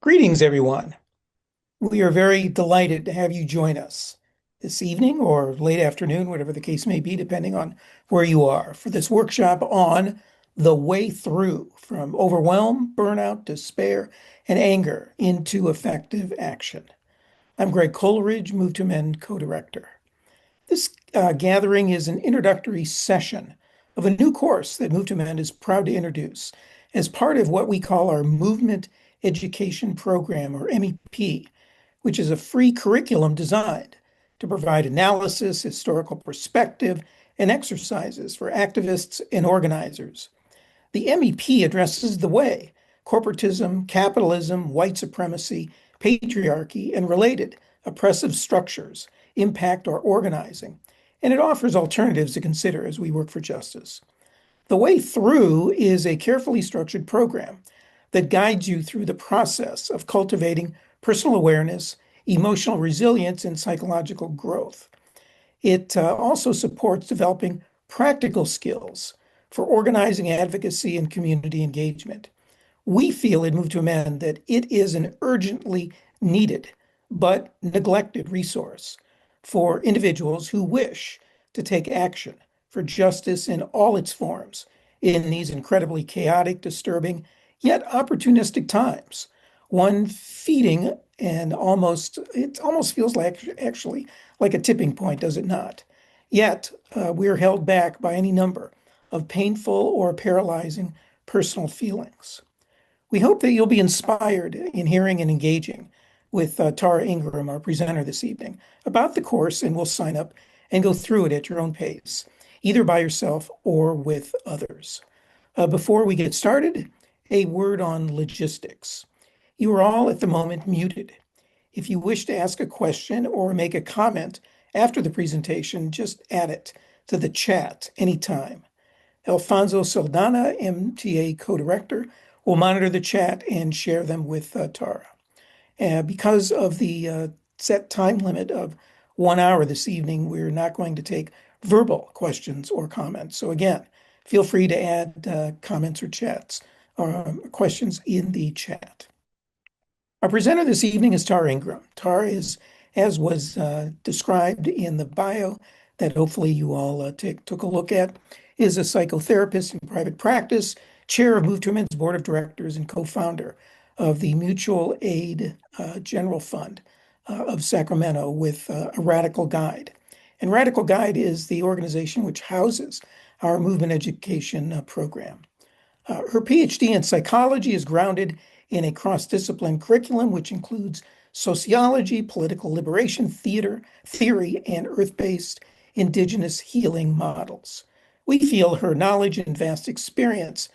Greetings, everyone. We are very delighted to have you join us this evening or late afternoon, whatever the case may be, depending on where you are, for this workshop on the way through from overwhelm, burnout, despair, and anger into effective action. I'm Greg Coleridge, Move to Amend co-director. This gathering is an introductory session of a new course that Move to Amend is proud to introduce as part of what we call our Movement Education Program, or MEP, which is a free curriculum designed to provide analysis, historical perspective, and exercises for activists and organizers. The MEP addresses the way corporatism, capitalism, white supremacy, patriarchy, and related oppressive structures impact our organizing, and it offers alternatives to consider as we work for justice. The Way Through is a carefully structured program that guides you through the process of cultivating personal awareness, emotional resilience, and psychological growth. It also supports developing practical skills for organizing advocacy and community engagement. We feel at Move to Amend that it is an urgently needed but neglected resource for individuals who wish to take action for justice in all its forms in these incredibly chaotic, disturbing, yet opportunistic times. One feeding and it almost feels like actually like a tipping point, does it not? Yet we're held back by any number of painful or paralyzing personal feelings. We hope that you'll be inspired in hearing and engaging with Tara Ingram, our presenter this evening, about the course, and we'll sign up and go through it at your own pace, either by yourself or with others. Before we get started, a word on logistics. You are all at the moment muted. If you wish to ask a question or make a comment after the presentation, just add it to the chat anytime. Alfonso Saldana, MTA co-director, will monitor the chat and share them with Tara. Because of the set time limit of 1 hour this evening, we're not going to take verbal questions or comments. So again, feel free to add comments or chats or questions in the chat. Our presenter this evening is Tara Ingram. Tara is, as was described in the bio that hopefully you all took a look at, is a psychotherapist in private practice, chair of Move to Amend's board of directors, and co-founder of the Mutual Aid General Fund of Sacramento with a Radical Guide. And Radical Guide is the organization which houses our movement education program. Her PhD in psychology is grounded in a cross-discipline curriculum which includes sociology, political liberation theory, and earth-based indigenous healing models. We feel her knowledge and vast experience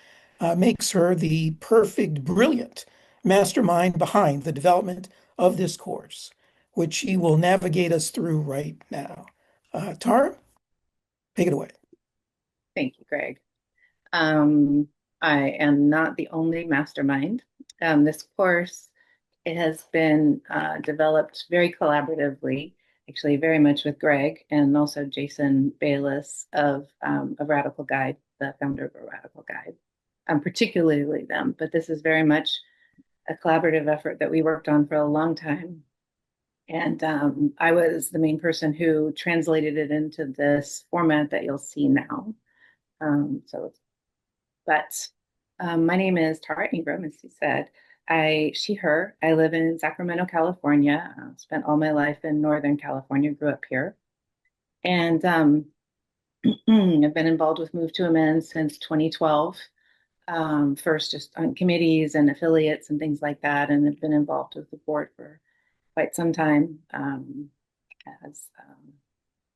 makes her the perfect, brilliant mastermind behind the development of this course, which she will navigate us through right now. Tara, take it away. Thank you, Greg. I am not the only mastermind. This course, it has been developed very collaboratively, actually very much with Greg and also Jason Bayless of Radical Guide, the founder of a Radical Guide, particularly them. But this is very much a collaborative effort that we worked on for a long time. And I was the main person who translated it into this format that you'll see now. My name is Tara Ingram, as he said. She, her. I live in Sacramento, California. Spent all my life in Northern California, grew up here. And I've been involved with Move to Amend since 2012. First just on committees and affiliates and things like that, and have been involved with the board for quite some time.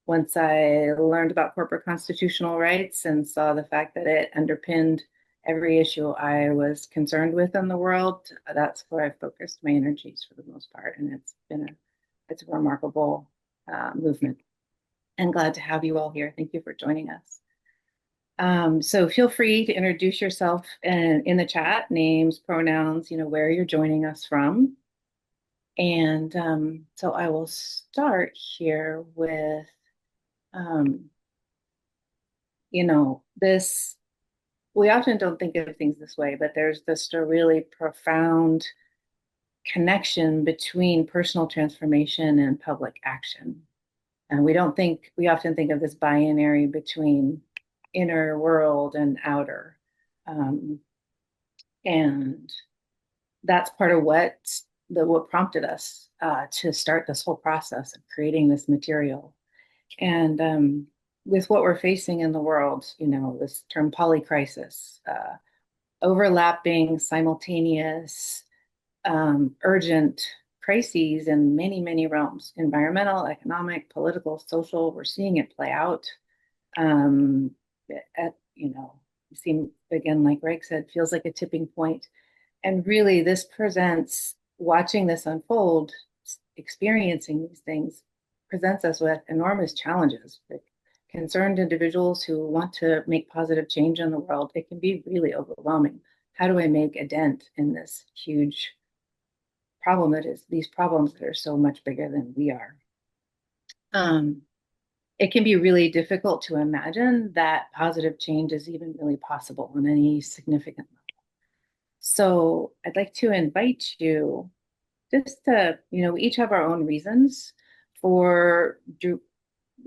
Once I learned about corporate constitutional rights and saw the fact that it underpinned every issue I was concerned with in the world, that's where I focused my energies for the most part. And it's a remarkable movement. And glad to have you all here. Thank you for joining us. So feel free to introduce yourself in the chat, names, pronouns, where you're joining us from. And so I will start here with, this, we often don't think of things this way, but there's just a really profound connection between personal transformation and public action. And we often think of this binary between inner world and outer. Um, and that's part of what prompted us to start this whole process of creating this material. And with what we're facing in the world, this term polycrisis, overlapping, simultaneous, urgent crises in many, many realms: environmental, economic, political, social. We're seeing it play out. Um, you see, again, like Greg said, feels like a tipping point. And really, this presents watching this unfold, experiencing these things, presents us with enormous challenges. Like concerned individuals who want to make positive change in the world, it can be really overwhelming. How do I make a dent in this huge problem that is these problems that are so much bigger than we are? Um, it can be really difficult to imagine that positive change is even really possible on any significant level. So I'd like to invite you just to, we each have our own reasons for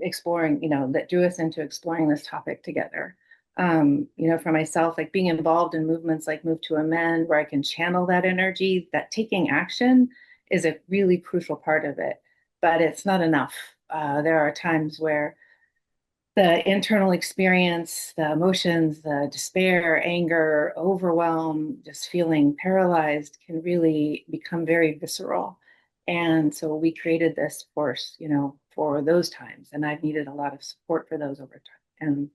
exploring, that drew us into exploring this topic together. For myself, like being involved in movements like Move to Amend, where I can channel that energy, that taking action is a really crucial part of it, but it's not enough. There are times where the internal experience, the emotions, the despair, anger, overwhelm, just feeling paralyzed can really become very visceral. And so we created this course, for those times. And I've needed a lot of support for those over time. And,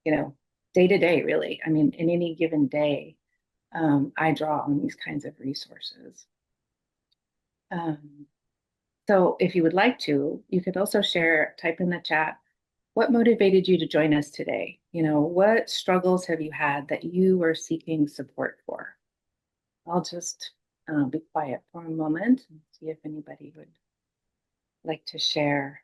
you know, day to day, really. I mean, in any given day, I draw on these kinds of resources. Um, so if you would like to, you could also share, type in the chat, what motivated you to join us today? What struggles have you had that you are seeking support for? I'll just be quiet for a moment and see if anybody would like to share.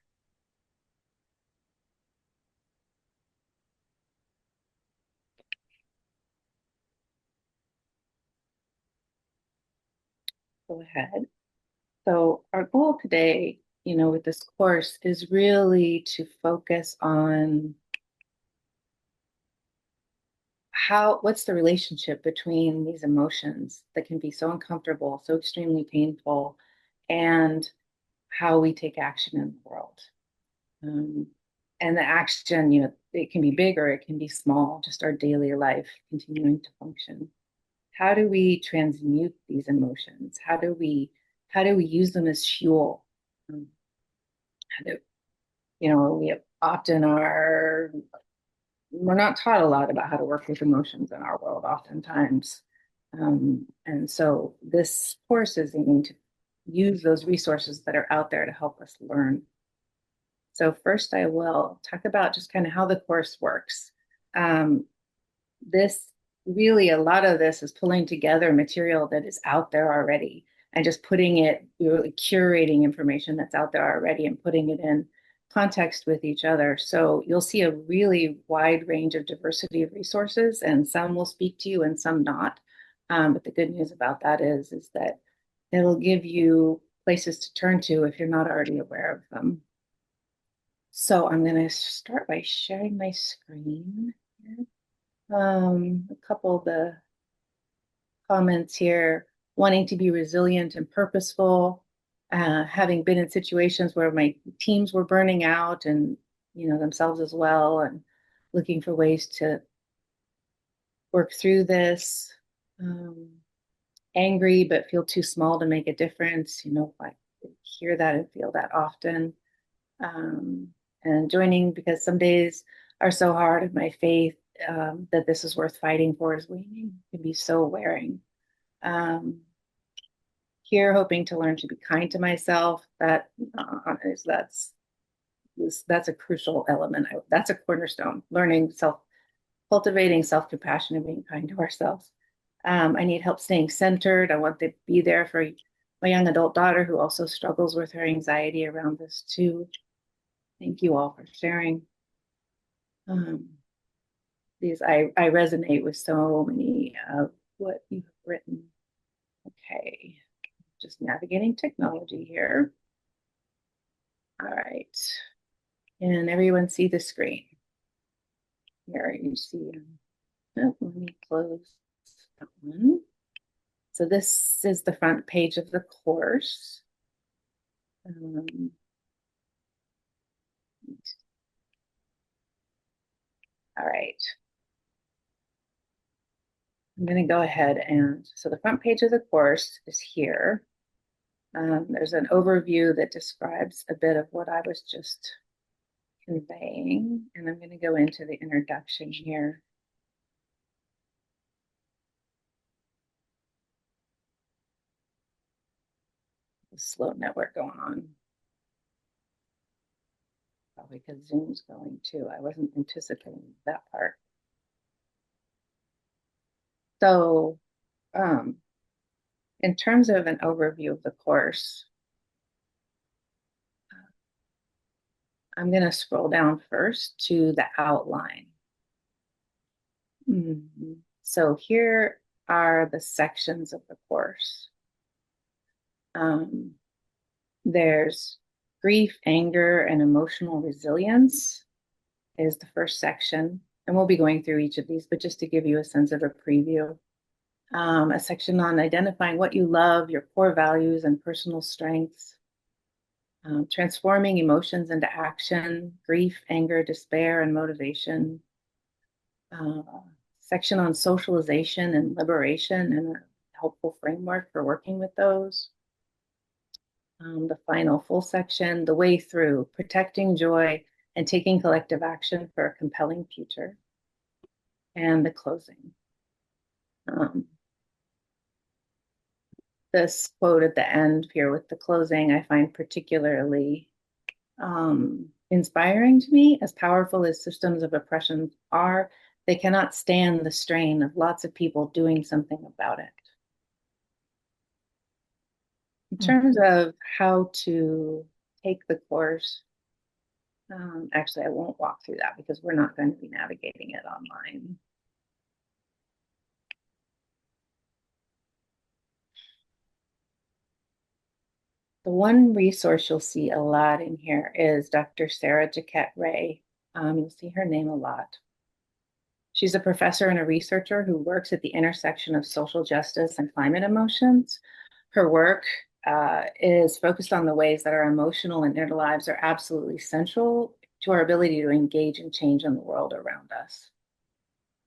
Go ahead. So our goal today, with this course is really to focus on what's the relationship between these emotions that can be so uncomfortable, so extremely painful, and how we take action in the world. Um, and the action, it can be big or it can be small, just our daily life continuing to function. How do we transmute these emotions? How do we use them as fuel? Um, how do, we often are we're not taught a lot about how to work with emotions in our world, oftentimes. And so this course is aiming to use those resources that are out there to help us learn. So first I will talk about just kind of how the course works. Um, this really, a lot of this is pulling together material that is out there already and just putting it, really curating information that's out there already and putting it in context with each other. So you'll see a really wide range of diversity of resources, and some will speak to you and some not. But the good news about that is that it'll give you places to turn to if you're not already aware of them. So I'm going to start by sharing my screen here. A couple of the comments here: wanting to be resilient and purposeful, having been in situations where my teams were burning out and, themselves as well, and looking for ways to work through this. Um, Angry, but feel too small to make a difference. I hear that and feel that often. Um, and joining because some days are so hard and my faith that this is worth fighting for is waning. It can be so wearing. Um, Here, hoping to learn to be kind to myself. That's a crucial element. That's a cornerstone. Cultivating self compassion and being kind to ourselves. I need help staying centered. I want to be there for my young adult daughter who also struggles with her anxiety around this too. Thank you all for sharing. Um, I resonate with so many of what you've written. Okay, just navigating technology here. All right. And everyone see the screen? Here you see, oh, let me close that one. So this is the front page of the course. All right. I'm going to go ahead and, so the front page of the course is here. There's an overview that describes a bit of what I was just conveying, and I'm going to go into the introduction here. A slow network going on. Probably because Zoom's going too. I wasn't anticipating that part. So, in terms of an overview of the course, I'm going to scroll down first to the outline. So here are the sections of the course. There's grief, anger, and emotional resilience is the first section. And we'll be going through each of these, but just to give you a sense of a preview. A section on identifying what you love, your core values and personal strengths. Transforming emotions into action, grief, anger, despair, and motivation. Section on socialization and liberation and a helpful framework for working with those. The final full section, the way through, protecting joy and taking collective action for a compelling future. And the closing. This quote at the end here with the closing, I find particularly inspiring to me. As powerful as systems of oppression are, they cannot stand the strain of lots of people doing something about it. In terms of how to take the course, actually, I won't walk through that because we're not going to be navigating it online. The one resource you'll see a lot in here is Dr. Sarah Jaquette Ray. You'll see her name a lot. She's a professor and a researcher who works at the intersection of social justice and climate emotions. Her work is focused on the ways that our emotional and inner lives are absolutely central to our ability to engage and change in the world around us.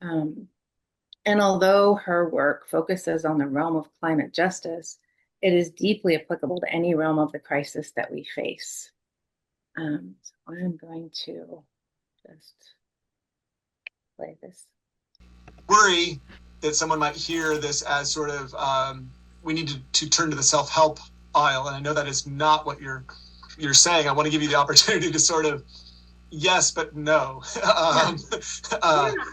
And although her work focuses on the realm of climate justice, it is deeply applicable to any realm of the crisis that we face. So I'm going to just play this. Worry that someone might hear this as sort of we need to turn to the self-help aisle, and I know that is not what you're saying. I want to give you the opportunity to sort of yes, but no. I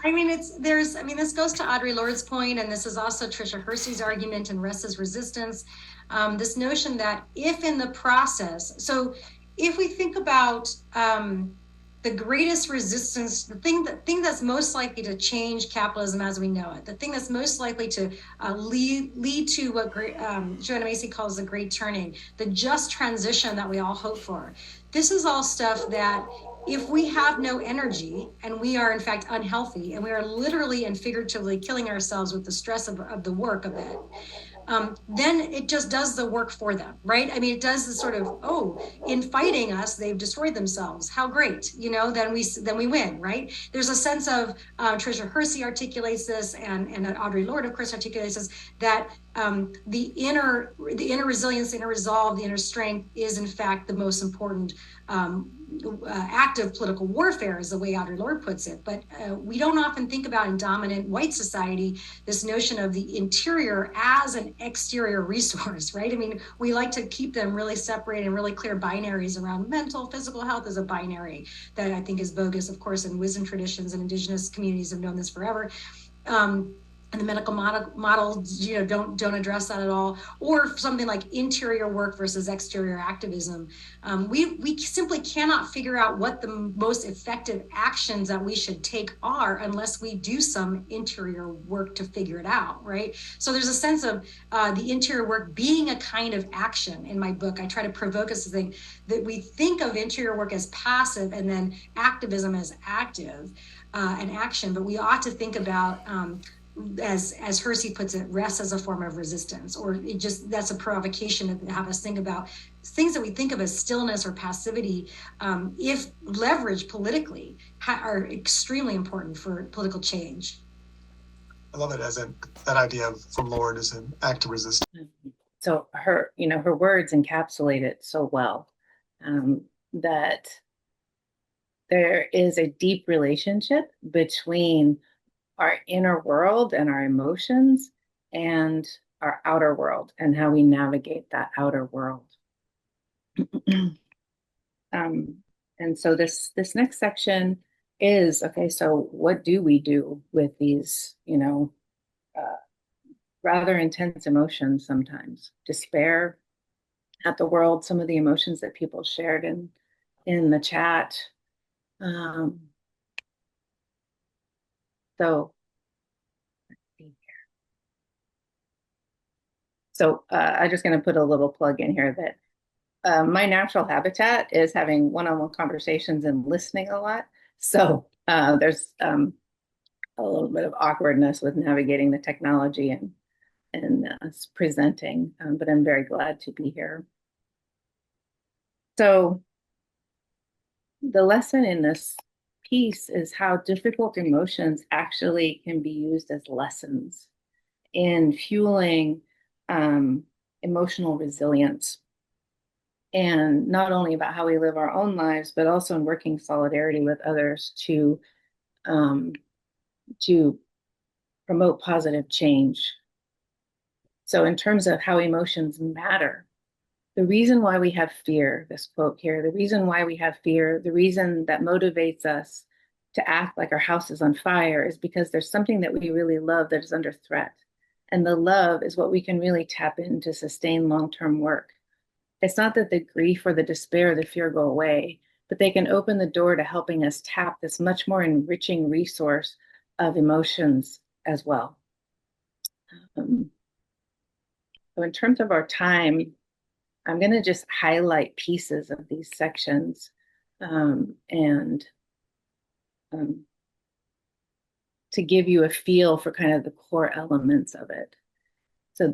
mean, this goes to Audre Lorde's point, and this is also Tricia Hersey's argument in Rest is Resistance. This notion that if in the process, so if we think about the greatest resistance, the thing that's most likely to change capitalism as we know it, the thing that's most likely to lead to what Joanna Macy calls the great turning, the just transition that we all hope for. This is all stuff that if we have no energy and we are in fact unhealthy and we are literally and figuratively killing ourselves with the stress of the work of it, then it just does the work for them, right? I mean, it does the sort of, oh, in fighting us, they've destroyed themselves. How great, then we win, right? There's a sense of, Tricia Hersey articulates this, and Audre Lorde, of course, articulates this, that the inner resilience, the inner resolve, the inner strength is in fact the most important act of political warfare, is the way Audre Lorde puts it. But we don't often think about in dominant white society this notion of the interior as an exterior resource, right? I mean, we like to keep them really separated and really clear binaries around mental, physical health as a binary that I think is bogus, of course, in wisdom traditions, and indigenous communities have known this forever. and the medical models, you know, don't address that at all. Or something like interior work versus exterior activism. We simply cannot figure out what the most effective actions that we should take are unless we do some interior work to figure it out, right? So there's a sense of the interior work being a kind of action. In my book, I try to provoke us to think that we think of interior work as passive and then activism as active and action, but we ought to think about as Hersey puts it, rest as a form of resistance, or it just, that's a provocation to have us think about things that we think of as stillness or passivity, if leveraged politically, are extremely important for political change. I love it as that idea of from Lord as an act of resistance. So her, you know, her words encapsulate it so well, that there is a deep relationship between our inner world and our emotions and our outer world and how we navigate that outer world. And so this next section is, okay, so what do we do with these, you know, rather intense emotions sometimes? Despair at the world, some of the emotions that people shared in the chat. So I'm just going to put a little plug in here that my natural habitat is having one-on-one conversations and listening a lot. So there's a little bit of awkwardness with navigating the technology and presenting, but I'm very glad to be here. So the lesson in this piece is how difficult emotions actually can be used as lessons in fueling emotional resilience. And not only about how we live our own lives, but also in working solidarity with others to promote positive change. So in terms of how emotions matter, the reason why we have fear, this quote here, the reason why we have fear, the reason that motivates us to act like our house is on fire is because there's something that we really love that is under threat. And the love is what we can really tap into sustain long-term work. It's not that the grief or the despair or the fear go away, but they can open the door to helping us tap this much more enriching resource of emotions as well. So in terms of our time, I'm going to just highlight pieces of these sections and to give you a feel for kind of the core elements of it. So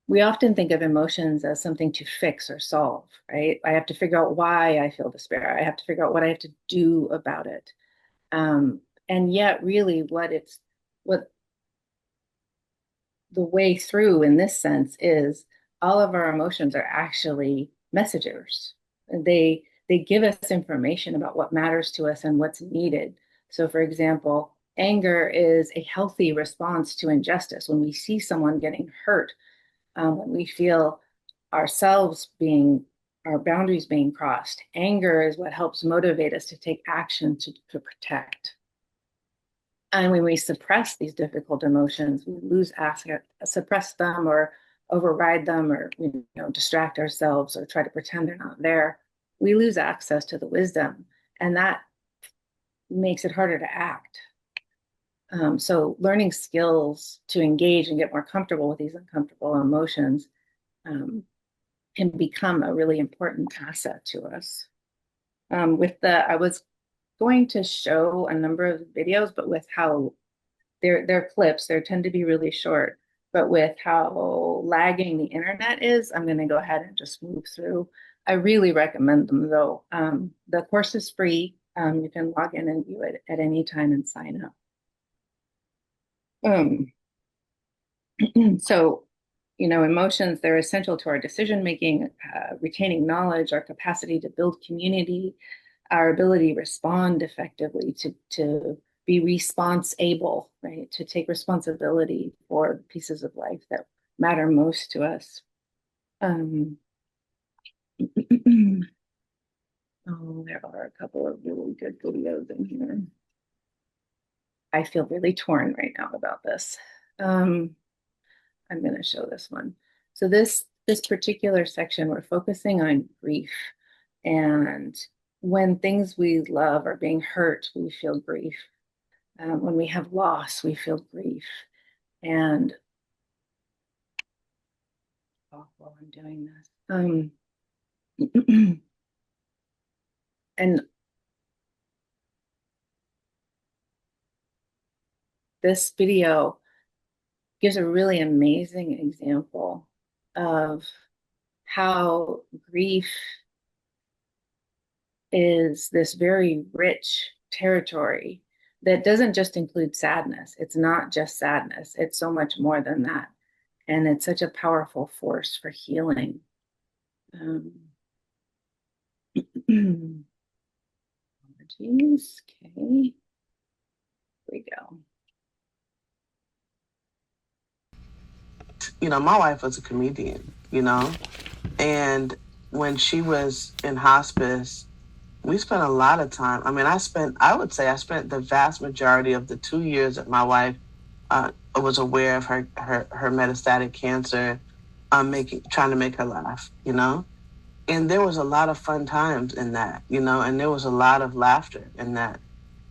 we often think of emotions as something to fix or solve, right? I have to figure out why I feel despair. I have to figure out what I have to do about it. And yet really what the way through in this sense is all of our emotions are actually messengers. They give us information about what matters to us and what's needed. So for example, anger is a healthy response to injustice. When we see someone getting hurt, when we feel our boundaries being crossed, anger is what helps motivate us to take action to protect. And when we suppress these difficult emotions, we suppress them or override them or distract ourselves or try to pretend they're not there. We lose access to the wisdom, and that makes it harder to act. So learning skills to engage and get more comfortable with these uncomfortable emotions can become a really important asset to us. I was going to show a number of videos, but with how they're clips, they tend to be really short, but with how lagging the internet is, I'm going to go ahead and just move through. I really recommend them though. The course is free. You can log in and view it at any time and sign up. So, emotions, they're essential to our decision making, retaining knowledge, our capacity to build community, our ability to respond effectively, to be response-able, right? To take responsibility for pieces of life that matter most to us. Oh, there are a couple of really good videos in here. I feel really torn right now about this. I'm going to show this one. So this particular section, we're focusing on grief. And when things we love are being hurt, we feel grief. When we have loss, we feel grief. And while I'm doing this, and this video gives a really amazing example of how grief is this very rich territory that doesn't just include sadness. It's not just sadness, it's so much more than that. And it's such a powerful force for healing. Apologies. Okay. Here we go. You know, my wife was a comedian, you know, and when she was in hospice, we spent a lot of time. I mean, I would say I spent the vast majority of the 2 years that my wife was aware of her metastatic cancer, trying to make her laugh, you know? And there was a lot of fun times in that, you know, and there was a lot of laughter in that.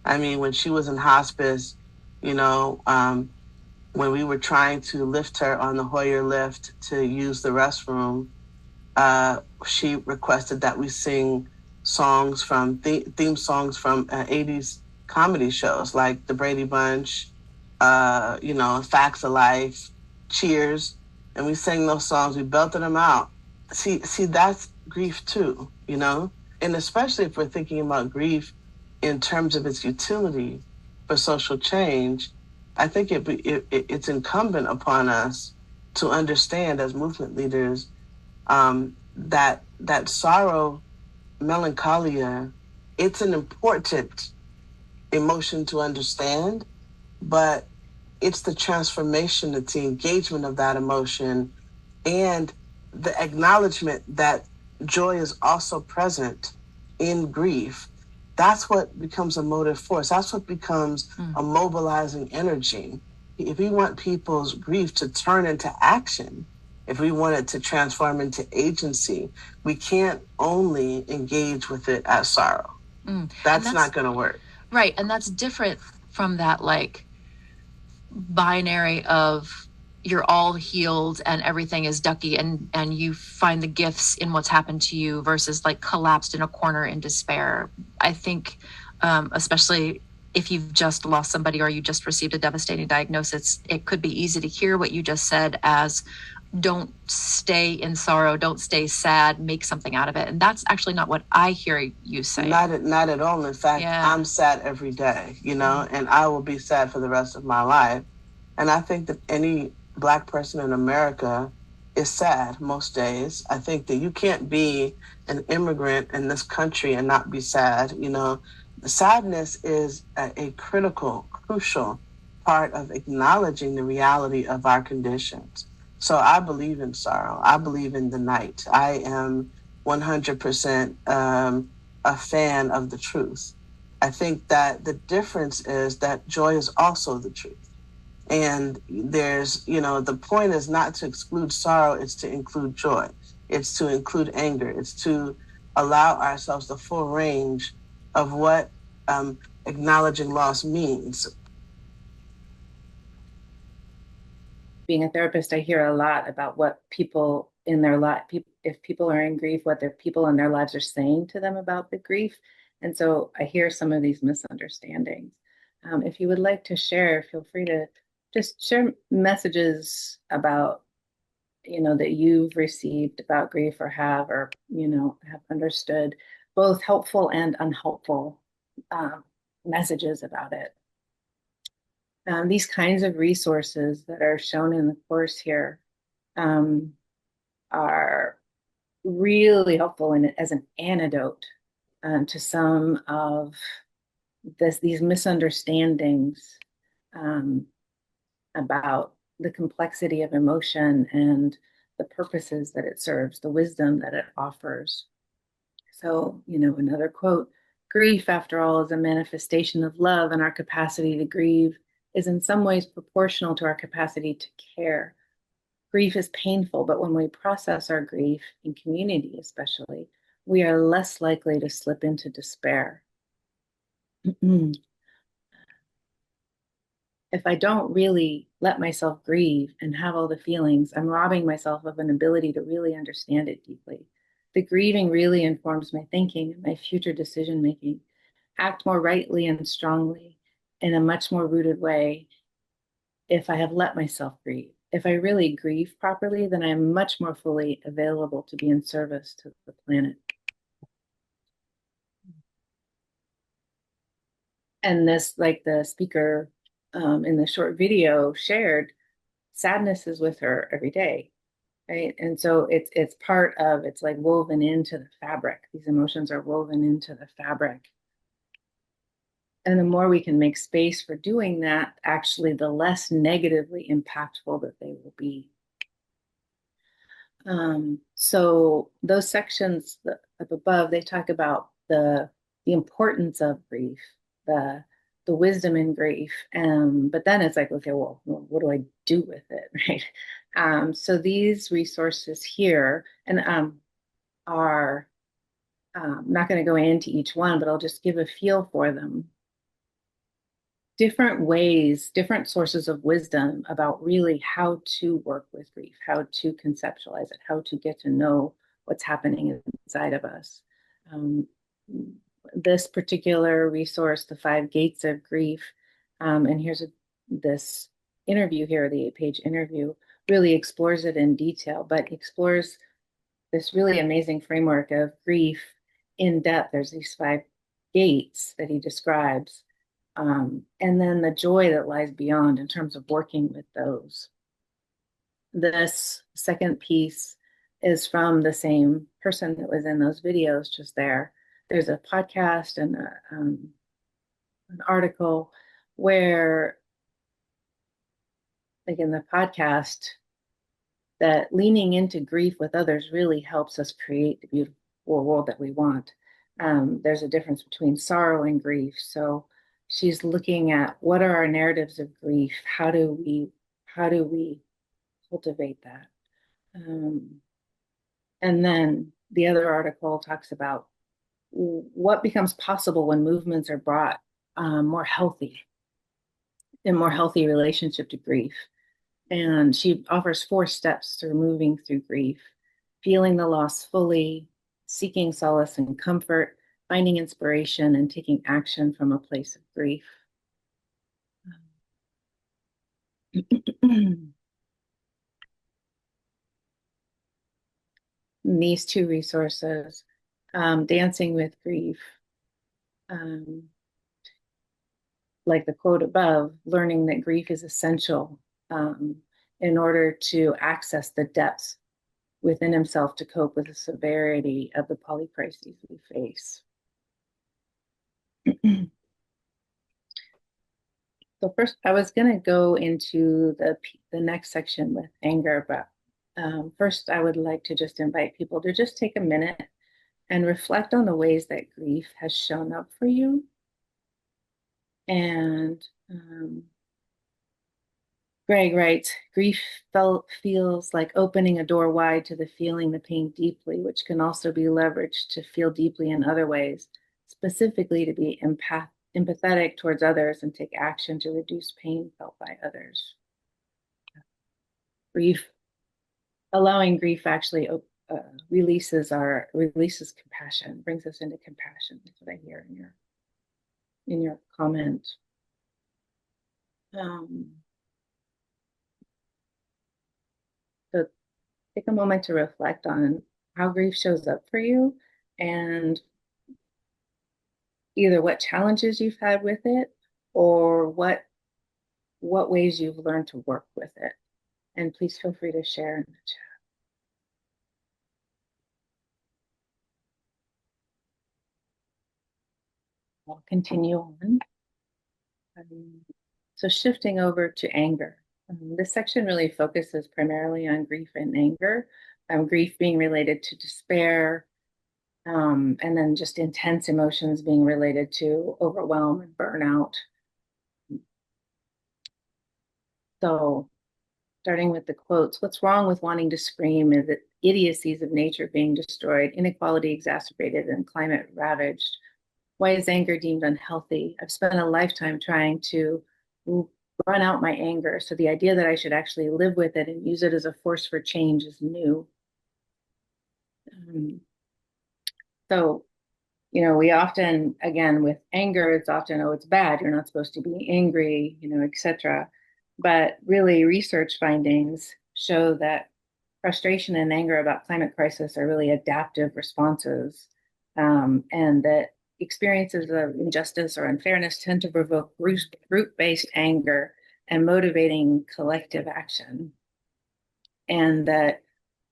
I mean, when she was in hospice, you know, when we were trying to lift her on the Hoyer lift to use the restroom, she requested that we sing songs from theme songs from 80s comedy shows like The Brady Bunch, you know, Facts of Life, Cheers, and we sang those songs. We belted them out. See, that's grief too, you know, and especially if we're thinking about grief in terms of its utility for social change. I think it's incumbent upon us to understand as movement leaders that sorrow, melancholia, it's an important emotion to understand, but it's the transformation, it's the engagement of that emotion, and the acknowledgement that joy is also present in grief. That's what becomes a motive force. That's what becomes a mobilizing energy. If we want people's grief to turn into action, if we want it to transform into agency, we can't only engage with it as sorrow. That's not going to work. Right. And that's different from that, like, binary of you're all healed and everything is ducky and you find the gifts in what's happened to you versus like collapsed in a corner in despair. I think, especially if you've just lost somebody or you just received a devastating diagnosis, it could be easy to hear what you just said as don't stay in sorrow, don't stay sad, make something out of it. And that's actually not what I hear you say. Not at all. In fact, yeah. I'm sad every day, you know, and I will be sad for the rest of my life. And I think that any Black person in America is sad most days. I think that you can't be an immigrant in this country and not be sad. You know, sadness is a crucial part of acknowledging the reality of our conditions. So I believe in sorrow. I believe in the night. I am 100% a fan of the truth. I think that the difference is that joy is also the truth. And there's, you know, the point is not to exclude sorrow, it's to include joy. It's to include anger. It's to allow ourselves the full range of what acknowledging loss means. Being a therapist, I hear a lot about what people in their life, if people are in grief, what their people in their lives are saying to them about the grief. And so I hear some of these misunderstandings. If you would like to share, feel free to just share messages about, you know, that you've received about grief or have understood, both helpful and unhelpful messages about it. These kinds of resources that are shown in the course here are really helpful as an antidote to some of these misunderstandings about the complexity of emotion and the purposes that it serves, the wisdom that it offers. So, you know, another quote, Grief, after all, is a manifestation of love, and our capacity to grieve is in some ways proportional to our capacity to care. Grief is painful, but when we process our grief, in community especially, we are less likely to slip into despair. If I don't really let myself grieve and have all the feelings, I'm robbing myself of an ability to really understand it deeply. The grieving really informs my thinking and my future decision making. Act more rightly and strongly in a much more rooted way if I have let myself grieve. If I really grieve properly, then I am much more fully available to be in service to the planet. And this, like the speaker in the short video shared, sadness is with her every day, right? And so it's part of, it's like woven into the fabric. These emotions are woven into the fabric. And the more we can make space for doing that, actually, the less negatively impactful that they will be. So those sections up above, they talk about the importance of grief, the the wisdom in grief. But then it's like, okay, well, what do I do with it, right? So these resources here, and are not going to go into each one, but I'll just give a feel for them. Different ways, different sources of wisdom about really how to work with grief, how to conceptualize it, how to get to know what's happening inside of us. Um, this particular resource, The Five Gates of Grief, and here's this interview here, the 8-page interview, really explores it in detail, but explores this really amazing framework of grief in depth. There's these 5 gates that he describes. And then the joy that lies beyond in terms of working with those. This second piece is from the same person that was in those videos just there. There's a podcast and an article where, like in the podcast, that leaning into grief with others really helps us create the beautiful world that we want. There's a difference between sorrow and grief. So she's looking at what are our narratives of grief? How do we cultivate that? And then the other article talks about what becomes possible when movements are brought more healthy, in more healthy relationship to grief. And she offers 4 steps to moving through grief: feeling the loss fully, seeking solace and comfort, finding inspiration, and taking action from a place of grief. These 2 resources, Dancing with Grief, like the quote above, learning that grief is essential in order to access the depths within himself to cope with the severity of the polycrises we face. So first, I was going to go into the next section with anger, but first, I would like to just invite people to just take a minute and reflect on the ways that grief has shown up for you. And Greg writes, grief feels like opening a door wide to the feeling the pain deeply, which can also be leveraged to feel deeply in other ways, specifically to be empathetic towards others and take action to reduce pain felt by others. Grief, allowing grief actually releases compassion, brings us into compassion. That's what I hear in your comment. So take a moment to reflect on how grief shows up for you and either what challenges you've had with it or what ways you've learned to work with it. And please feel free to share in the chat. I'll continue on. So shifting over to anger. This section really focuses primarily on grief and anger. Grief being related to despair, And then just intense emotions being related to overwhelm and burnout. So, starting with the quotes, what's wrong with wanting to scream is that idiocies of nature being destroyed, inequality exacerbated, and climate ravaged. Why is anger deemed unhealthy? I've spent a lifetime trying to run out my anger. So the idea that I should actually live with it and use it as a force for change is new. So, we often, again, with anger, it's often, oh, it's bad. You're not supposed to be angry, etc. But really, research findings show that frustration and anger about climate crisis are really adaptive responses, and that experiences of injustice or unfairness tend to provoke group-based anger and motivating collective action. And that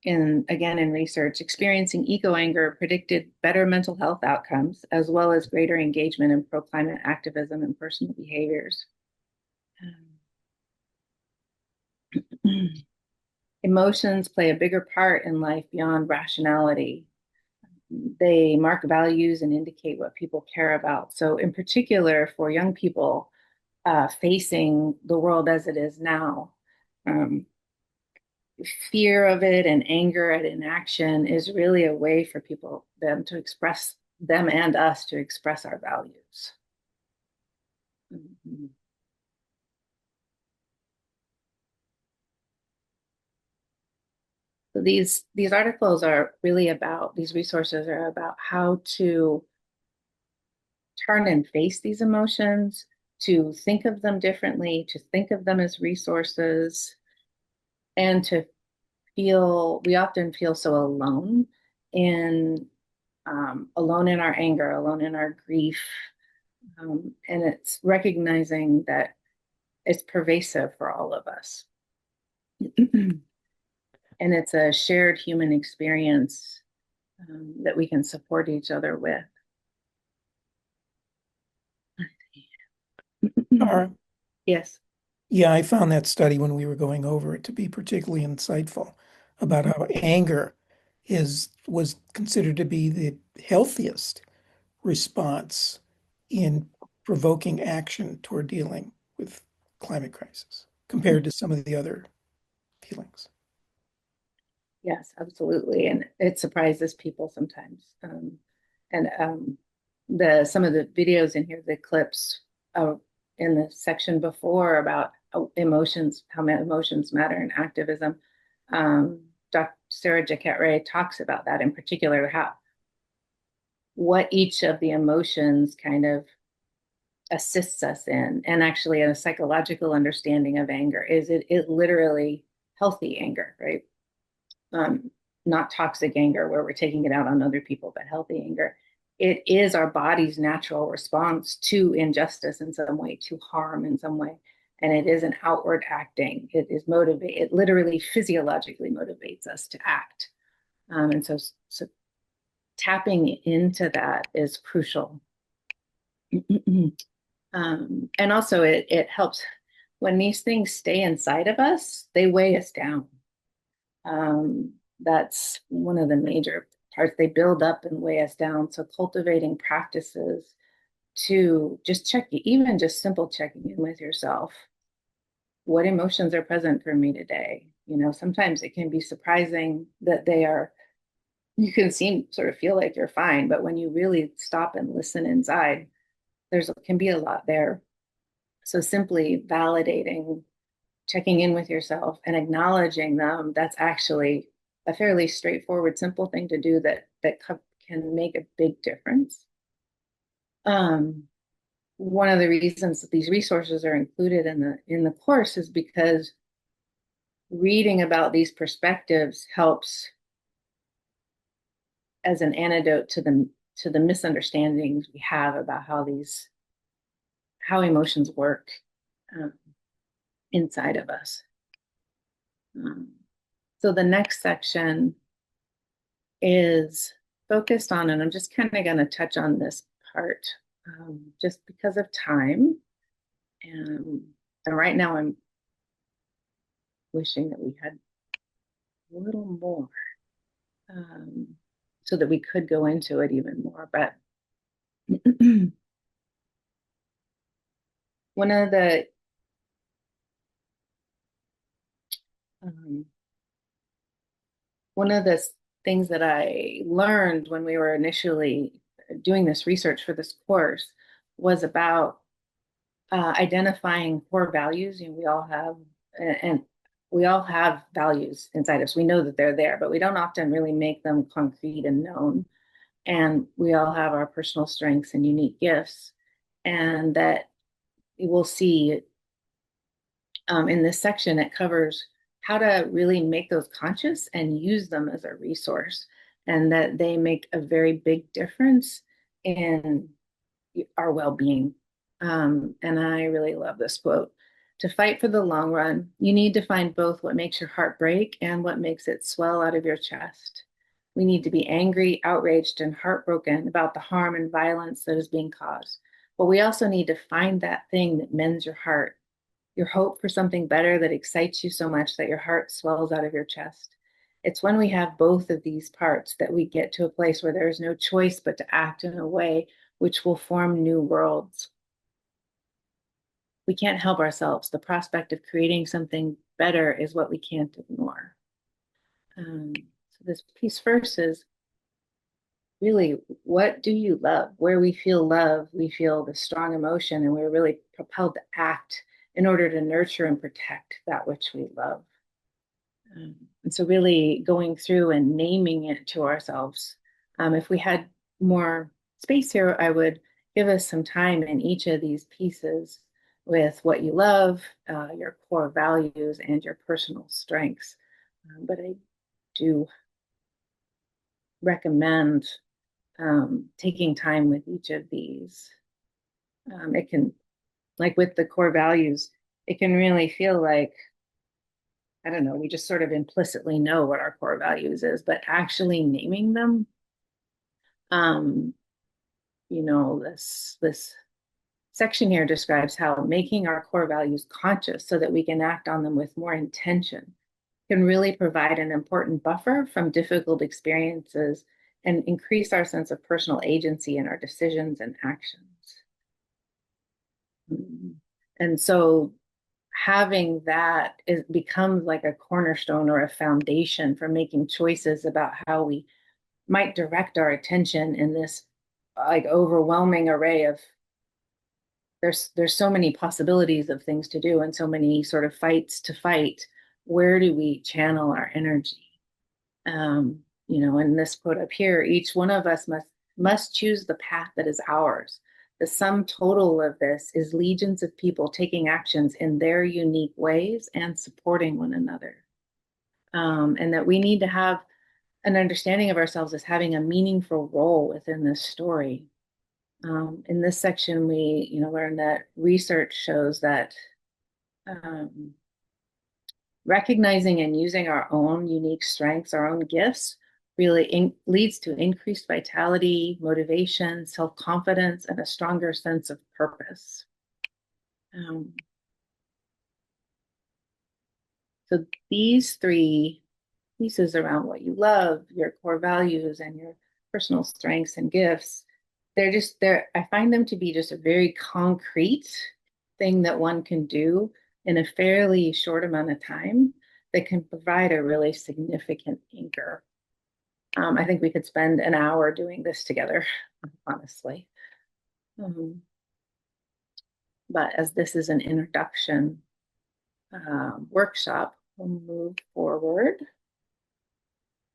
in research, experiencing eco-anger predicted better mental health outcomes, as well as greater engagement in pro-climate activism and personal behaviors. Emotions play a bigger part in life beyond rationality. They mark values and indicate what people care about. So in particular, for young people facing the world as it is now, fear of it and anger at inaction is really a way for them and us to express our values. Mm-hmm. So these articles are really about, these resources are about how to turn and face these emotions, to think of them differently, to think of them as resources, and to we often feel so alone in alone in our anger, alone in our grief. And it's recognizing that it's pervasive for all of us. And it's a shared human experience that we can support each other with. Yes. Yeah, I found that study when we were going over it to be particularly insightful about how anger was considered to be the healthiest response in provoking action toward dealing with climate crisis compared to some of the other feelings. Yes, absolutely. And it surprises people sometimes. And some of the videos in here, the clips in the section before about emotions, how emotions matter in activism, Dr. Sarah Jaquette Ray talks about that in particular, what each of the emotions kind of assists us in, and actually a psychological understanding of anger is it literally healthy anger, right? Not toxic anger where we're taking it out on other people, but healthy anger. It is our body's natural response to injustice in some way, to harm in some way. And it is an outward acting. It literally physiologically motivates us to act. And so tapping into that is crucial. And also it helps when these things stay inside of us, they weigh us down. That's one of the major parts. They build up and weigh us down. So cultivating practices to just even just simple checking in with yourself. What emotions are present for me today? Sometimes it can be surprising that you can sort of feel like you're fine, but when you really stop and listen inside, can be a lot there. So simply validating, checking in with yourself and acknowledging them, that's actually a fairly straightforward, simple thing to do that can make a big difference. One of the reasons that these resources are included in the course is because reading about these perspectives helps as an antidote to the misunderstandings we have about how emotions work inside of us. So the next section is focused on, and I'm just kind of going to touch on this part just because of time. And right now I'm wishing that we had a little more. so that we could go into it even more. But one of the um, one of the things that I learned when we were initially doing this research for this course was about identifying core values. You know, we all have, and we all have values inside us. We know that they're there, but we don't often really make them concrete and known. And we all have our personal strengths and unique gifts, and that you will see in this section, it covers how to really make those conscious and use them as a resource, and that they make a very big difference in our well-being. And I really love this quote. To fight for the long run, you need to find both what makes your heart break and what makes it swell out of your chest. We need to be angry, outraged, and heartbroken about the harm and violence that is being caused. But we also need to find that thing that mends your heart, your hope for something better that excites you so much that your heart swells out of your chest. It's when we have both of these parts that we get to a place where there is no choice but to act in a way which will form new worlds. We can't help ourselves. The prospect of creating something better is what we can't ignore. So this piece first is really, what do you love? Where we feel love, we feel the strong emotion, and we're really propelled to act in order to nurture and protect that which we love. And so really going through and naming it to ourselves. If we had more space here, I would give us some time in each of these pieces with what you love, your core values, and your personal strengths. But I do recommend taking time with each of these. It can, like with the core values, it can really feel like, I don't know, we just sort of implicitly know what our core values is, but actually naming them, um, you know, this section here describes how making our core values conscious so that we can act on them with more intention can really provide an important buffer from difficult experiences and increase our sense of personal agency in our decisions and actions. And so having that becomes like a cornerstone or a foundation for making choices about how we might direct our attention in this like overwhelming array of there's so many possibilities of things to do and so many sort of fights to fight. Where do we channel our energy? You know, in this quote up here, each one of us must choose the path that is ours. The sum total of this is legions of people taking actions in their unique ways and supporting one another. And that we need to have an understanding of ourselves as having a meaningful role within this story. In this section, we learn that research shows that recognizing and using our own unique strengths, our own gifts, really leads to increased vitality, motivation, self-confidence, and a stronger sense of purpose. So these three pieces around what you love, your core values, and your personal strengths and gifts, I find them to be just a very concrete thing that one can do in a fairly short amount of time that can provide a really significant anchor. I think we could spend an hour doing this together, honestly. But as this is an introduction workshop, we'll move forward.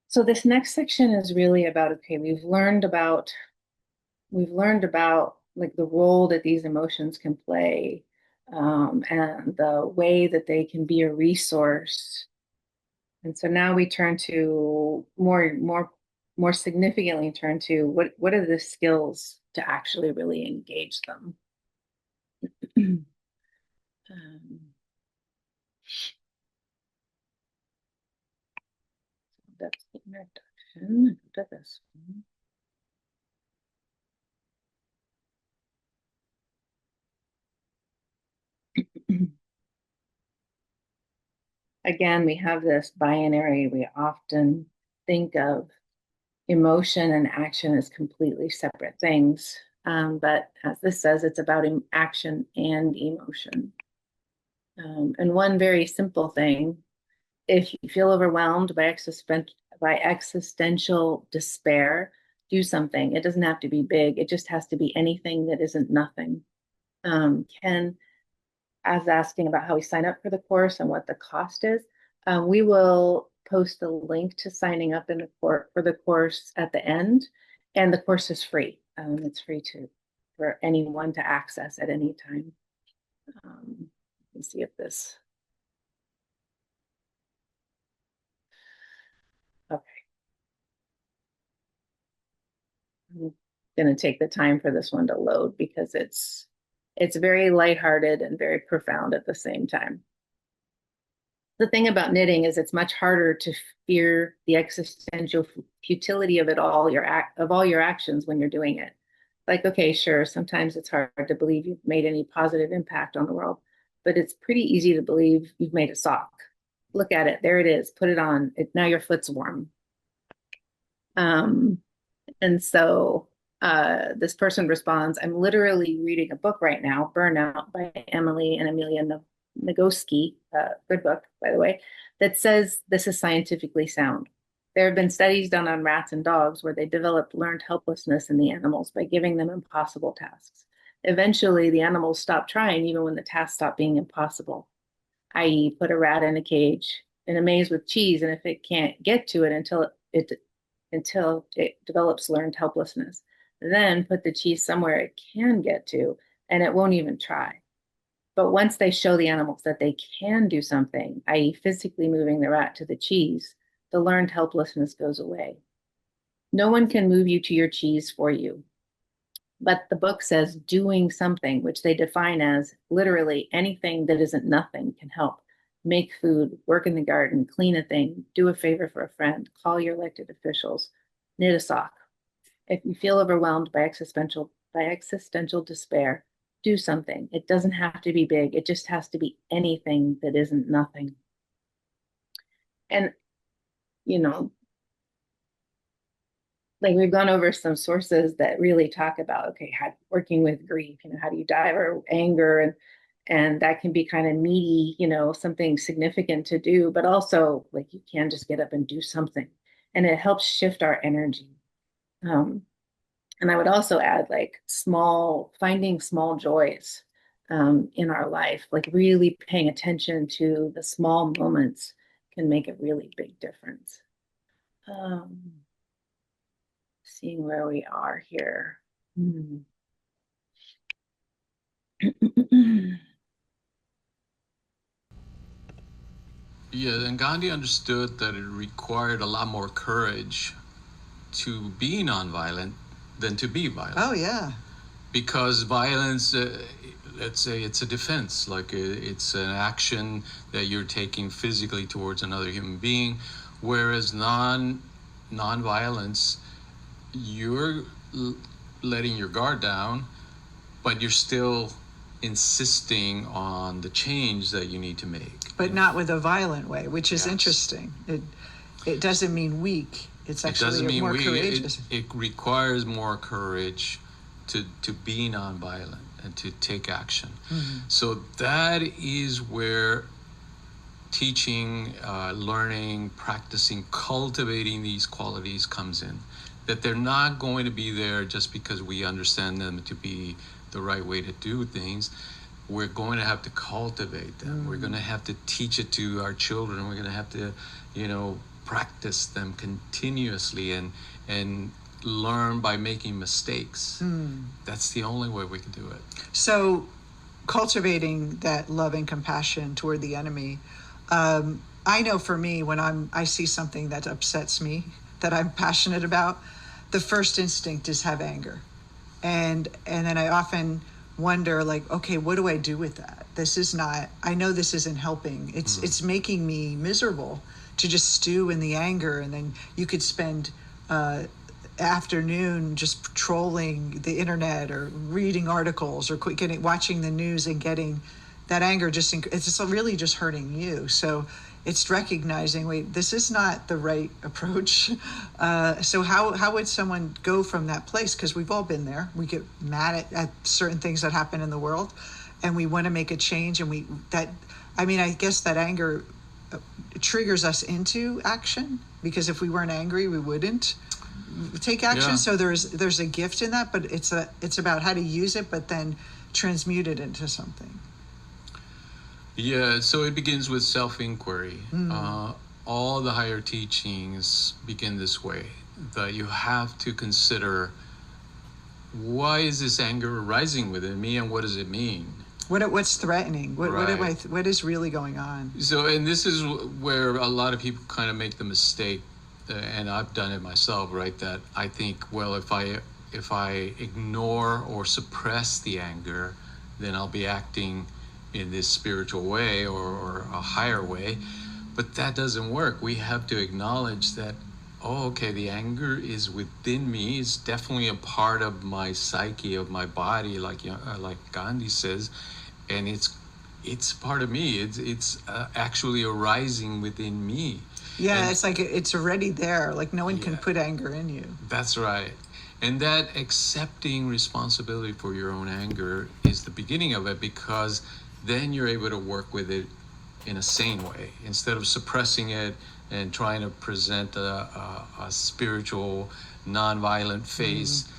So this next section is really about, okay, we've learned about like the role that these emotions can play, and the way that they can be a resource. And so now we turn to more significantly turn to what are the skills to actually really engage them. That's the introduction to this one. Again, we have this binary we often think of emotion and action as completely separate things. But as this says, it's about action and emotion. And one very simple thing, if you feel overwhelmed by existential despair, do something. It doesn't have to be big. It just has to be anything that isn't nothing. Ken, as asking about how we sign up for the course and what the cost is, we will post a link to signing up for the course at the end, and the course is free. It's free for anyone to access at any time. Let's see if this. Okay. I'm going to take the time for this one to load because it's very lighthearted and very profound at the same time. The thing about knitting is it's much harder to fear the existential futility of all your actions when you're doing it. Like, okay, sure, sometimes it's hard to believe you've made any positive impact on the world, but it's pretty easy to believe you've made a sock. Look at it, there it is, put it on. Now your foot's warm. And so this person responds, I'm literally reading a book right now, Burnout by Emily and Amelia Nagoski, good book, by the way, that says this is scientifically sound. There have been studies done on rats and dogs where they developed learned helplessness in the animals by giving them impossible tasks. Eventually, the animals stop trying even when the tasks stop being impossible, i.e., put a rat in a cage in a maze with cheese, and if it can't get to it until it develops learned helplessness, then put the cheese somewhere it can get to, and it won't even try. But once they show the animals that they can do something, i.e., physically moving the rat to the cheese, the learned helplessness goes away. No one can move you to your cheese for you. But the book says doing something, which they define as literally anything that isn't nothing, can help. Make food, work in the garden, clean a thing, do a favor for a friend, call your elected officials, knit a sock. If you feel overwhelmed by existential despair, do something. It doesn't have to be big. It just has to be anything that isn't nothing. And, like we've gone over some sources that really talk about, okay, working with grief, how do you dive, or anger, and that can be kind of meaty, something significant to do, but also like you can just get up and do something, and it helps shift our energy. And I would also add like finding small joys in our life, like really paying attention to the small moments can make a really big difference. Seeing where we are here. Yeah, and Gandhi understood that it required a lot more courage to be nonviolent than to be violent. Oh, yeah. Because violence, let's say it's a defense, like it's an action that you're taking physically towards another human being, whereas non-violence, you're letting your guard down, but you're still insisting on the change that you need to make. But not with a violent way, which is Yes. interesting. It doesn't mean weak. It's actually more courageous. It requires more courage to be nonviolent and to take action. Mm-hmm. So that is where teaching, learning, practicing, cultivating these qualities comes in. That they're not going to be there just because we understand them to be the right way to do things. We're going to have to cultivate them. We're going to have to teach it to our children. We're going to have to, practice them continuously and learn by making mistakes. That's the only way we can do it. So cultivating that love and compassion toward the enemy. I know for me, when I see something that upsets me, that I'm passionate about, the first instinct is have anger. And then I often wonder, like, okay, what do I do with that? I know this isn't helping. It's making me miserable to just stew in the anger. And then you could spend afternoon just trolling the internet or reading articles or watching the news and getting that anger it's just really just hurting you. So it's recognizing, wait, this is not the right approach. So how would someone go from that place? Because we've all been there. We get mad at certain things that happen in the world, and we want to make a change. And I guess that anger triggers us into action, because if we weren't angry, we wouldn't take action. Yeah. So there's a gift in that, but it's about how to use it, but then transmute it into something. Yeah, so it begins with self-inquiry. All the higher teachings begin this way, that you have to consider, why is this anger arising within me, and what does it mean? What's threatening? Right. What is really going on? So, and this is where a lot of people kind of make the mistake, and I've done it myself, right? That I think, well, if I ignore or suppress the anger, then I'll be acting in this spiritual way or a higher way. But that doesn't work. We have to acknowledge that, oh, okay, the anger is within me. It's definitely a part of my psyche, of my body, like Gandhi says, and it's part of me. It's actually arising within me. Yeah, And it's like it's already there. Like no one can put anger in you. that's right. And that accepting responsibility for your own anger is the beginning of it, because then you're able to work with it in a sane way instead of suppressing it and trying to present a spiritual, nonviolent face.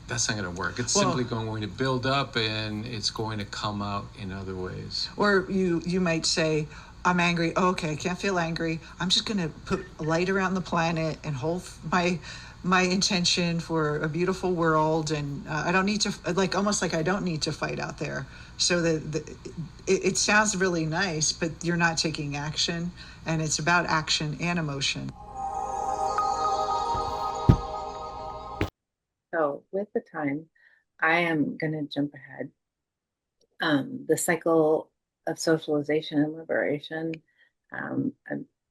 That's not going to work. It's simply going to build up, and it's going to come out in other ways. Or you might say, I'm angry. Oh, okay, I can't feel angry. I'm just going to put a light around the planet and hold my intention for a beautiful world, and I don't need to, like, almost like I don't need to fight out there. So it sounds really nice, but you're not taking action, and it's about action and emotion. So with the time, I am going to jump ahead. The cycle of socialization and liberation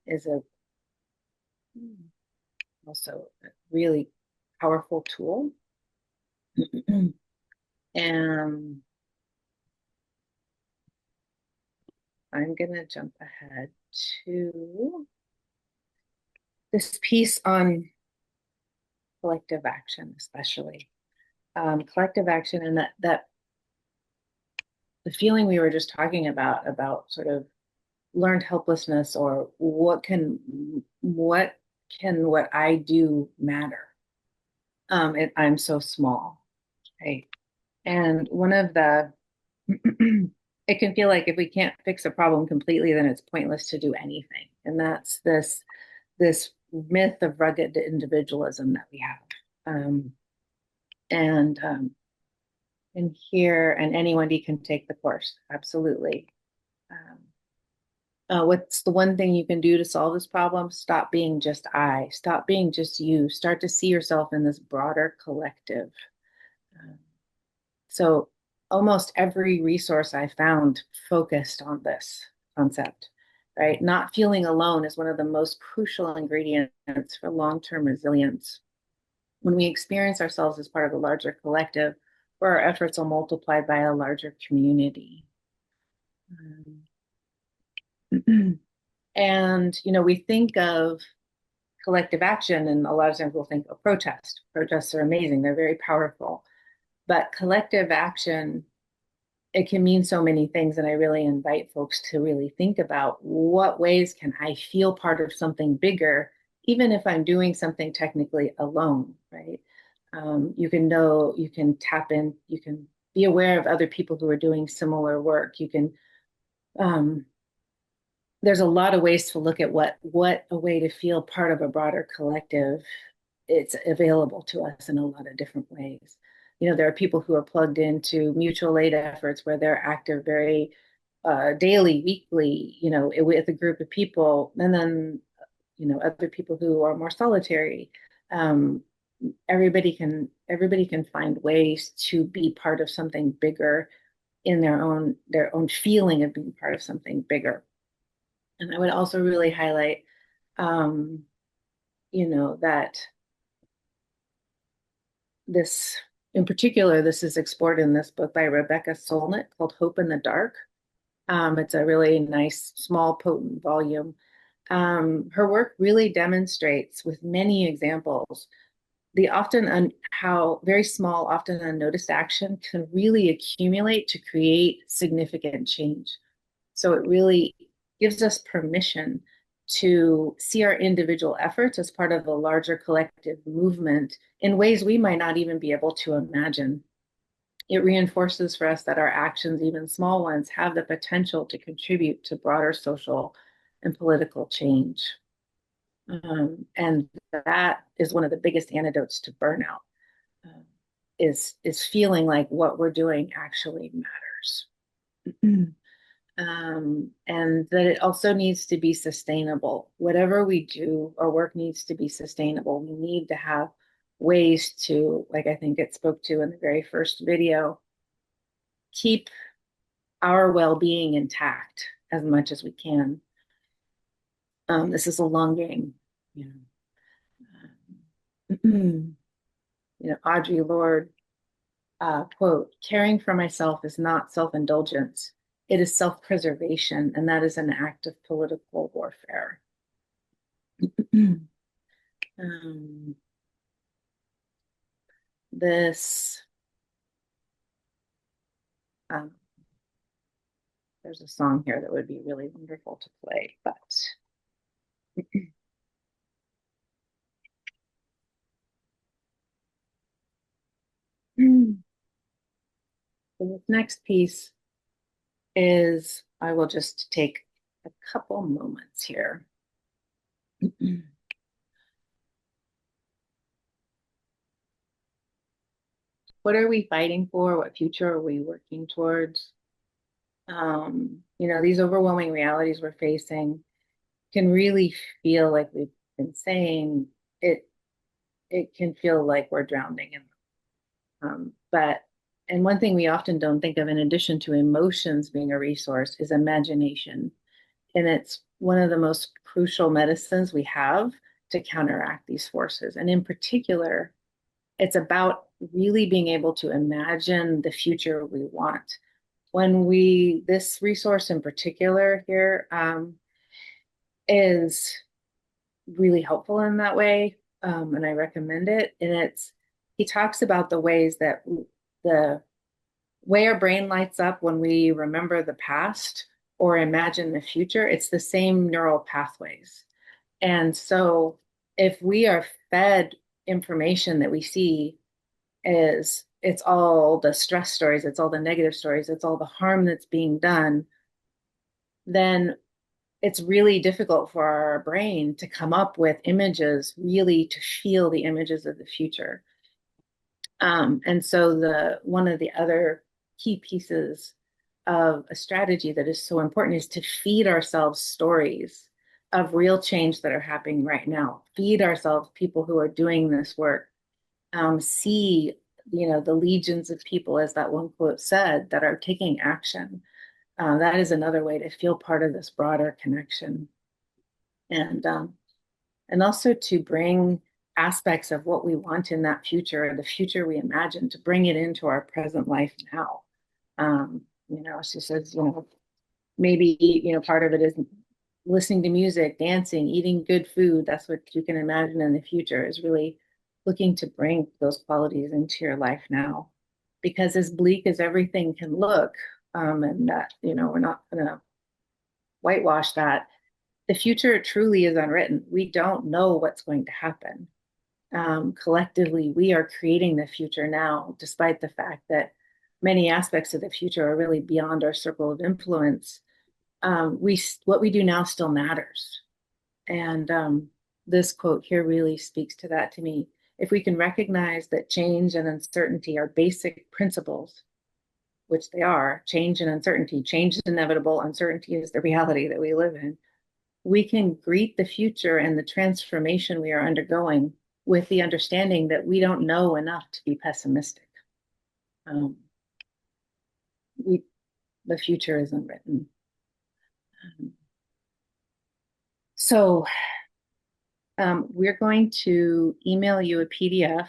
is also a really powerful tool. And I'm going to jump ahead to this piece on collective action, especially collective action, and that the feeling we were just talking about sort of learned helplessness, or what can what I do matter? I'm so small, right? And one of the it can feel like if we can't fix a problem completely, then it's pointless to do anything. And that's this myth of rugged individualism that we have. And here, and anybody can take the course, absolutely. What's the one thing you can do to solve this problem? Stop being just I, stop being just you, start to see yourself in this broader collective. So almost every resource I found focused on this concept, right? Not feeling alone is one of the most crucial ingredients for long-term resilience. When we experience ourselves as part of a larger collective, where our efforts are multiplied by a larger community. And, we think of collective action, and a lot of times we'll think of protest. Protests are amazing. They're very powerful. But collective action, it can mean so many things. And I really invite folks to really think about, what ways can I feel part of something bigger, even if I'm doing something technically alone, right? You can tap in, you can be aware of other people who are doing similar work. You can, there's a lot of ways to look at what a way to feel part of a broader collective. It's available to us in a lot of different ways. There are people who are plugged into mutual aid efforts where they're active very daily, weekly, with a group of people, and then, other people who are more solitary. Everybody can find ways to be part of something bigger in their own feeling of being part of something bigger. And I would also really highlight, that this, in particular, this is explored in this book by Rebecca Solnit called Hope in the Dark. It's a really nice, small, potent volume. Her work really demonstrates with many examples the how very small, often unnoticed action can really accumulate to create significant change. So it really gives us permission to see our individual efforts as part of a larger collective movement in ways we might not even be able to imagine. It reinforces for us that our actions, even small ones, have the potential to contribute to broader social and political change. And that is one of the biggest antidotes to burnout, um, is feeling like what we're doing actually matters. And that it also needs to be sustainable. Whatever we do, our work needs to be sustainable. We need to have ways to, like I think it spoke to in the very first video, keep our well-being intact as much as we can. This is a long game, you know. Audre Lorde quote, "Caring for myself is not self-indulgence. It is self-preservation, and that is an act of political warfare." um, this um, there's a song here that would be really wonderful to play, but so this next piece is, I will just take a couple moments here. What are we fighting for? What future are we working towards? These overwhelming realities we're facing can really feel, like we've been saying, it can feel like we're drowning in them. And one thing we often don't think of, in addition to emotions being a resource, is imagination. And it's one of the most crucial medicines we have to counteract these forces. And in particular, it's about really being able to imagine the future we want. This resource in particular here is really helpful in that way, and I recommend it. And he talks about the ways that the way our brain lights up when we remember the past or imagine the future, it's the same neural pathways. And so if we are fed information that we see is it's all the stress stories, it's all the negative stories, it's all the harm that's being done, then it's really difficult for our brain to come up with images, really to feel the images of the future. And so one of the other key pieces of a strategy that is so important is to feed ourselves stories of real change that are happening right now. Feed ourselves people who are doing this work. See, the legions of people, as that one quote said, that are taking action. That is another way to feel part of this broader connection. And also to bring aspects of what we want in that future, the future we imagine, to bring it into our present life now. She says, maybe, part of it is listening to music, dancing, eating good food. That's what you can imagine in the future, is really looking to bring those qualities into your life now. Because as bleak as everything can look, and that, we're not going to whitewash that, the future truly is unwritten. We don't know what's going to happen. Collectively, we are creating the future now, despite the fact that many aspects of the future are really beyond our circle of influence. What we do now still matters. And this quote here really speaks to that to me. If we can recognize that change and uncertainty are basic principles, which they are, change and uncertainty, change is inevitable, uncertainty is the reality that we live in, we can greet the future and the transformation we are undergoing with the understanding that we don't know enough to be pessimistic. The future is unwritten. So we're going to email you a PDF.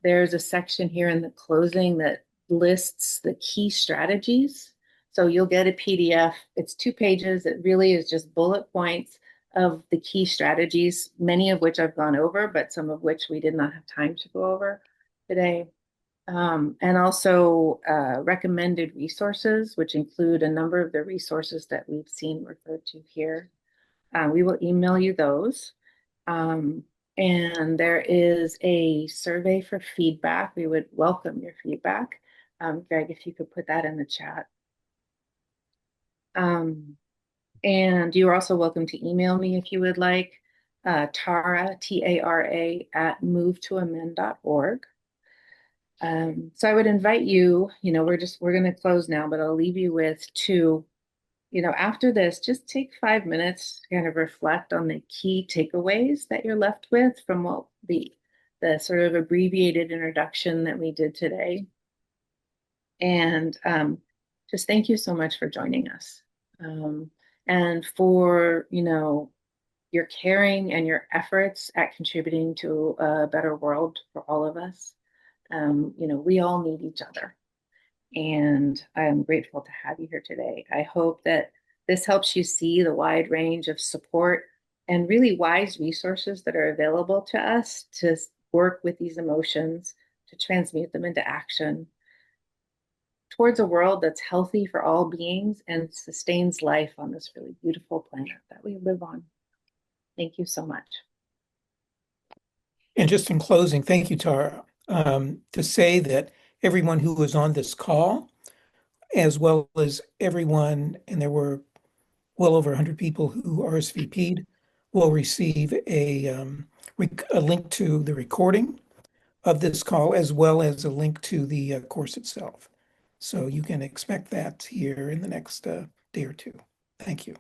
There's a section here in the closing that lists the key strategies. So you'll get a PDF. It's 2 pages. It really is just bullet points of the key strategies, many of which I've gone over, but some of which we did not have time to go over today. And also recommended resources, which include a number of the resources that we've seen referred to here. We will email you those. And there is a survey for feedback. We would welcome your feedback. Greg, if you could put that in the chat. And you're also welcome to email me if you would like. Tara, T-A-R-A, at movetoamend.org. So I would invite you, we're going to close now, but I'll leave you with two, after this, just take 5 minutes to kind of reflect on the key takeaways that you're left with from what the sort of abbreviated introduction that we did today. And just thank you so much for joining us. And for, your caring and your efforts at contributing to a better world for all of us. We all need each other. And I'm grateful to have you here today. I hope that this helps you see the wide range of support and really wise resources that are available to us to work with these emotions, to transmute them into action towards a world that's healthy for all beings and sustains life on this really beautiful planet that we live on. Thank you so much. And just in closing, thank you, Tara, to say that everyone who was on this call, as well as everyone, and there were well over 100 people who RSVP'd, will receive a link to the recording of this call, as well as a link to the course itself. So you can expect that here in the next day or two. Thank you.